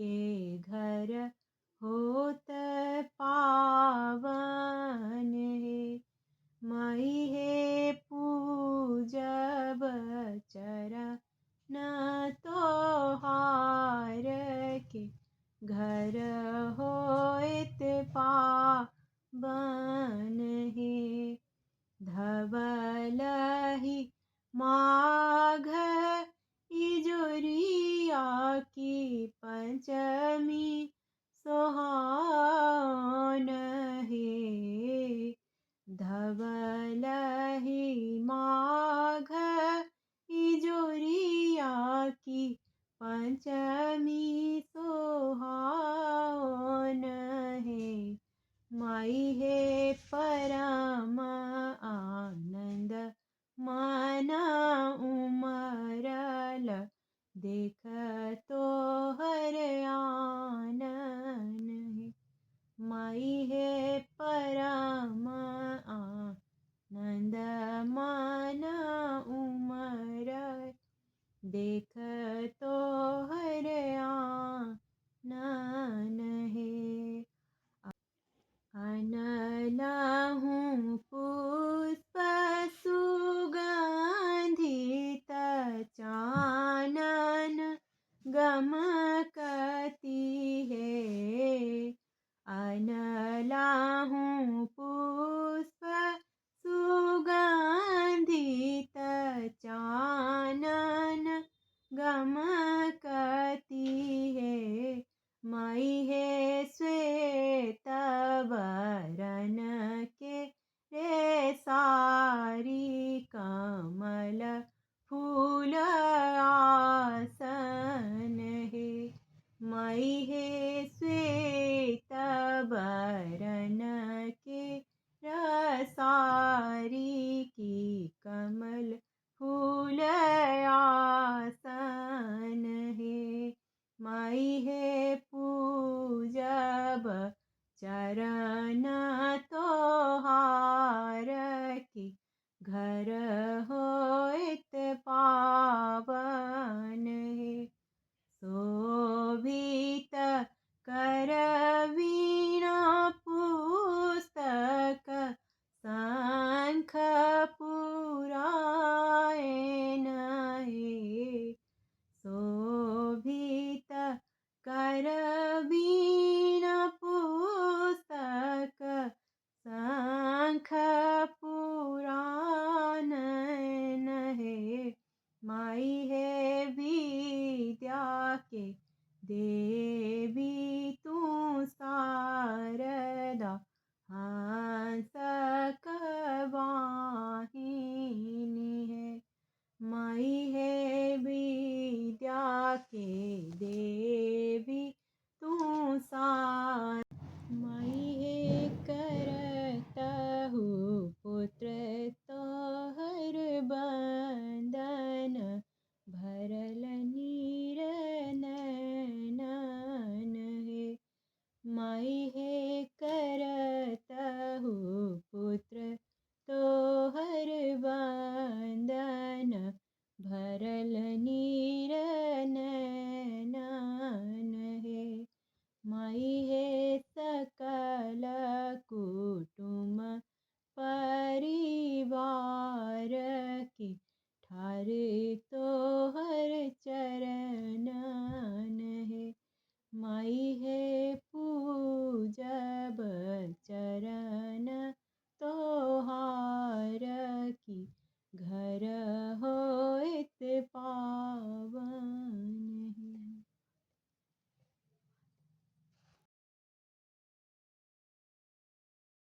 के घर होत पावन हे। माई हे पूजब चरण तोहार के घर होत पावन हे। धवलहि माघ इजुरिया की पंचमी सोहान हे। धवलहि माघ इजुरिया की पंचमी सोहान हे। माई हे परम आनंद मन उमरल देखतो हर आनन हे। माई हे परम आनंद मन उमरल देखतो हर आनन हे। अनलहूँ पुष्प सुगंधित चानन गमकती है। अनलहूँ पुष्प सुगंधित चानन गमकती है। माई है श्वेत वरन के रे सारी कमल फूल आसन है। माई है श्वेत वरन के रसारी की कमल फूल आसन है। माई है पूजब चरण तोहार की घर होत पावन है। शोभित कर वीणा पुस्तक शंख पुराण हे। शोभित कर वीणा पुस्तक शंख पुराण हे। माई है विद्या के देवी